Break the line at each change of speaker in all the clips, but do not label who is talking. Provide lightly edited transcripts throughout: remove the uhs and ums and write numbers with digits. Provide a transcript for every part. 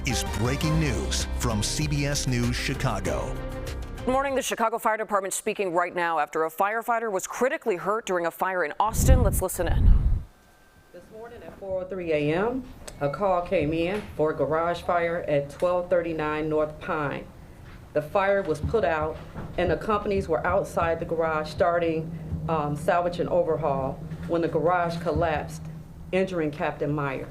is breaking news from CBS News Chicago.
Good morning. The Chicago Fire Department speaking right now after a firefighter was critically hurt during a fire in Austin. Let's listen in.
This morning at 4:03 a.m., a call came in for a garage fire at 1239 North Pine. The fire was put out and the companies were outside the garage starting salvage and overhaul when the garage collapsed, injuring Captain Meyer.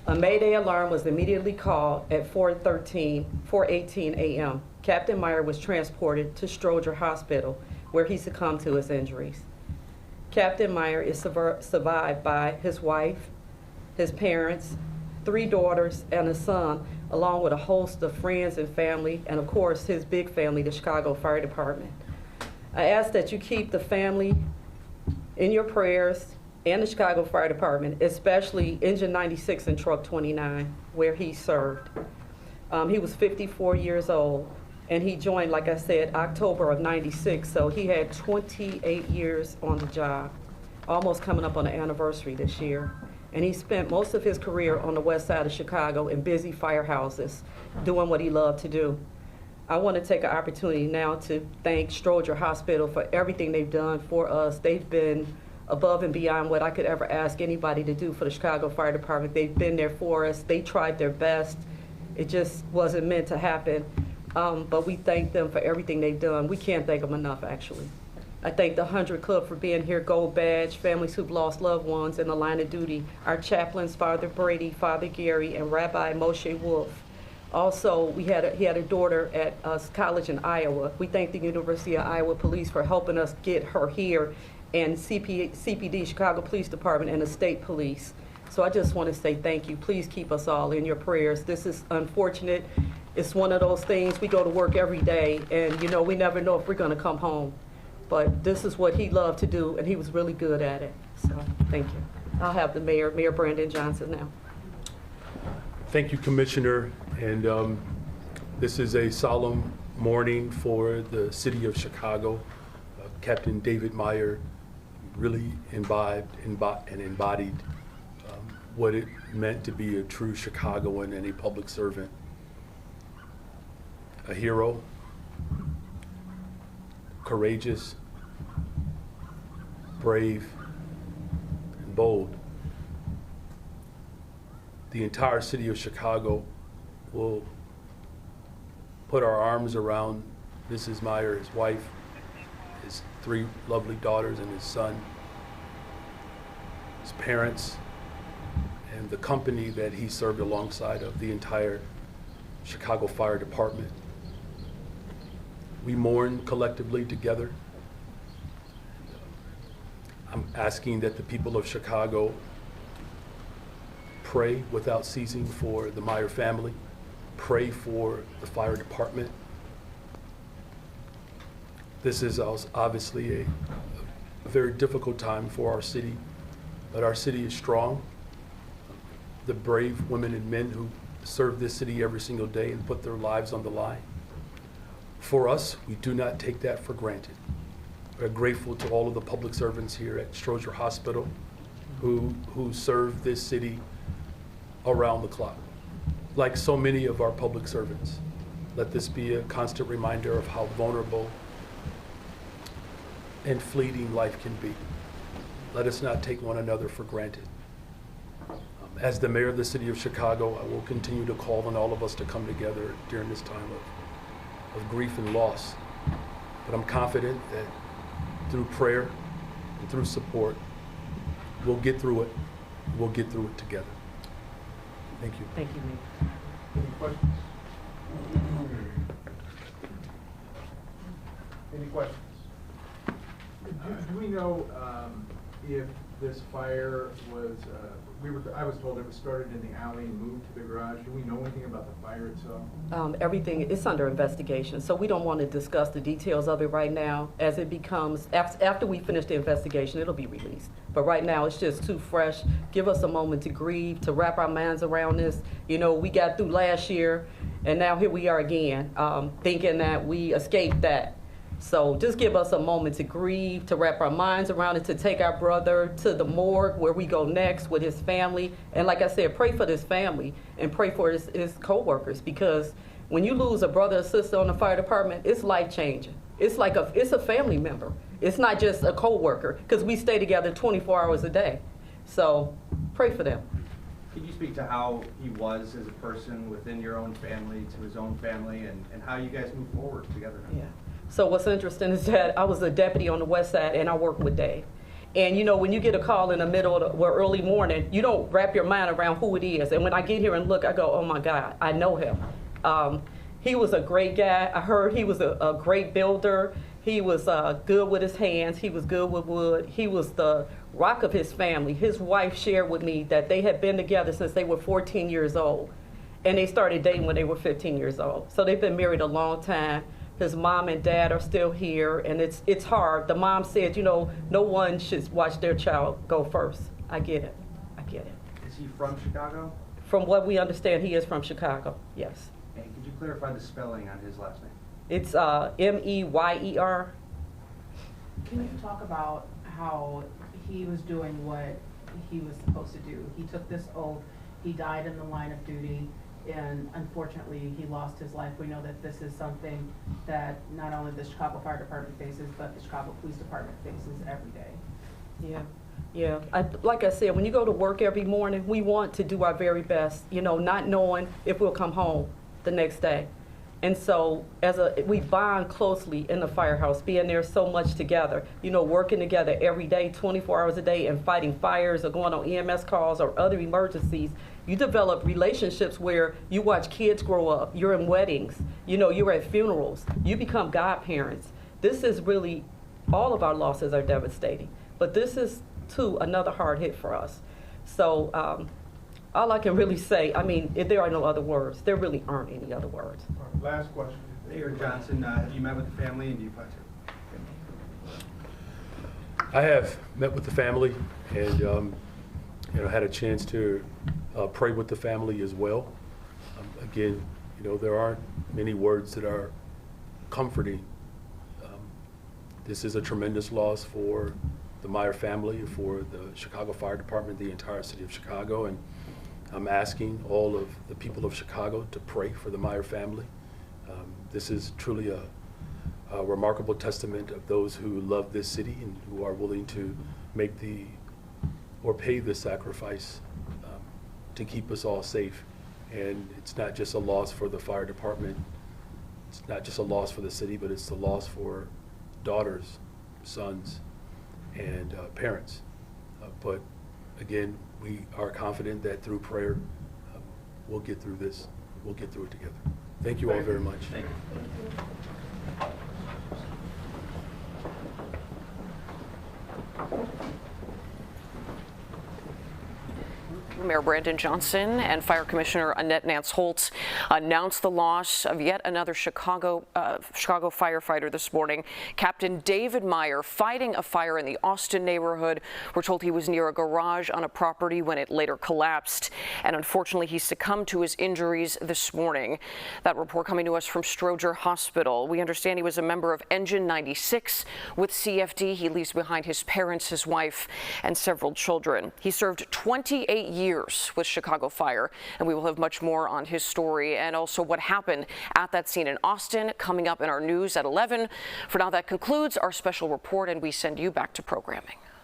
A Mayday alarm was immediately called at 4:18 a.m. Captain Meyer was transported to Stroger Hospital, where he succumbed to his injuries. Captain Meyer is survived by his wife, his parents, 3 daughters, and a son, along with a host of friends and family, and of course his big family, the Chicago Fire Department. I ask that you keep the family in your prayers and the Chicago Fire Department, especially Engine 96 and Truck 29, where he served. He was 54 years old, and he joined, like I said, October of '96, so he had 28 years on the job, almost coming up on the anniversary this year. And he spent most of his career on the west side of Chicago in busy firehouses, doing what he loved to do. I want to take an opportunity now to thank Stroger Hospital for everything they've done for us. They've been above and beyond what I could ever ask anybody to do for the Chicago Fire Department. They've been there for us. They tried their best. It just wasn't meant to happen. But we thank them for everything they've done. We can't thank them enough, actually. I thank the 100 Club for being here, Gold Badge, families who've lost loved ones in the line of duty, our chaplains, Father Brady, Father Gary, and Rabbi Moshe Wolf. Also, he had a daughter at college in Iowa. We thank the University of Iowa Police for helping us get her here, and CPD, Chicago Police Department, and the State Police. So I just want to say thank you. Please keep us all in your prayers. This is unfortunate. It's one of those things, we go to work every day, and you know, we never know if we're going to come home. But this is what he loved to do, and he was really good at it. So thank you. I'll have the Mayor Brandon Johnson now.
Thank you, Commissioner. And this is a solemn morning for the city of Chicago. Captain David Meyer really embodied what it meant to be a true Chicagoan and a public servant. A hero, courageous, brave, and bold. The entire city of Chicago will put our arms around Mrs. Meyer, his wife, his 3 lovely daughters, and his son, his parents, and the company that he served alongside of, the entire Chicago Fire Department. We mourn collectively together. I'm asking that the people of Chicago pray without ceasing for the Meyer family, pray for the fire department. This is obviously a very difficult time for our city, but our city is strong. The brave women and men who serve this city every single day and put their lives on the line. For us, we do not take that for granted. We're grateful to all of the public servants here at Stroger Hospital who serve this city around the clock. Like so many of our public servants, let this be a constant reminder of how vulnerable and fleeting life can be. Let us not take one another for granted. As the mayor of the city of Chicago, I will continue to call on all of us to come together during this time of grief and loss. But I'm confident that through prayer and through support, we'll get through it. We'll get through it together. Thank you.
Thank you, Mayor.
Any questions? Any questions? Do we know if this fire was, I was told it was started in the alley and moved to the garage. Do we know anything about the fire itself?
Everything is under investigation, so we don't want to discuss the details of it right now. As it becomes, after we finish the investigation, it'll be released. But right now, it's just too fresh. Give us a moment to grieve, to wrap our minds around this. You know, we got through last year, and now here we are again, thinking that we escaped that. So just give us a moment to grieve, to wrap our minds around it, to take our brother to the morgue where we go next with his family. And like I said, pray for this family and pray for his co-workers, because when you lose a brother or sister on the fire department, it's life-changing. It's like it's a family member. It's not just a co-worker, because we stay together 24 hours a day. So pray for them.
Could you speak to how he was as a person within your own family, to his own family, and how you guys move forward together now?
Yeah. So what's interesting is that I was a deputy on the west side, and I worked with Dave. And you know, when you get a call in the middle of the early morning, you don't wrap your mind around who it is. And when I get here and look, I go, oh my God, I know him. He was a great guy. I heard he was a great builder. He was good with his hands. He was good with wood. He was the rock of his family. His wife shared with me that they had been together since they were 14 years old. And they started dating when they were 15 years old. So they've been married a long time. His mom and dad are still here, and it's hard. The mom said, you know, no one should watch their child go first. I get it. I get it.
Is he from Chicago?
From what we understand, he is from Chicago, yes.
And could you clarify the spelling on his last name?
It's Meyer.
Can you talk about how he was doing what he was supposed to do? He took this oath, he died in the line of duty, and unfortunately he lost his life. We know that this is something that not only the Chicago Fire Department faces, but the Chicago Police Department faces every day.
Yeah. Like I said, when you go to work every morning, we want to do our very best, you know, not knowing if we'll come home the next day. And so we bond closely in the firehouse, being there so much together, you know, working together every day, 24 hours a day, and fighting fires or going on EMS calls or other emergencies. You develop relationships where you watch kids grow up, you're in weddings, you know, you're at funerals, you become godparents. This is really, all of our losses are devastating, but this is, too, another hard hit for us. So all I can really say, I mean, if there are no other words, there really aren't any other words.
Last question.
Mayor Johnson, have you met with the family, and do you plan to?
I have met with the family and you know, had a chance to pray with the family as well. Again, you know, there aren't many words that are comforting. This is a tremendous loss for the Meyer family, for the Chicago Fire Department, the entire city of Chicago, and I'm asking all of the people of Chicago to pray for the Meyer family. This is truly a remarkable testament of those who love this city and who are willing to make pay the sacrifice to keep us all safe. And it's not just a loss for the fire department, it's not just a loss for the city, but it's a loss for daughters, sons, and parents. But again, we are confident that through prayer, we'll get through this. We'll get through it together. Thank you all very much.
Thank you.
Mayor Brandon Johnson and Fire Commissioner Annette Nance-Holtz announced the loss of yet another Chicago firefighter this morning. Captain David Meyer, fighting a fire in the Austin neighborhood. We're told he was near a garage on a property when it later collapsed, and unfortunately he succumbed to his injuries this morning. That report coming to us from Stroger Hospital. We understand he was a member of Engine 96 with CFD. He leaves behind his parents, his wife, and several children. He served 28 years with Chicago Fire, and we will have much more on his story and also what happened at that scene in Austin coming up in our news at 11. For now, that concludes our special report, and we send you back to programming.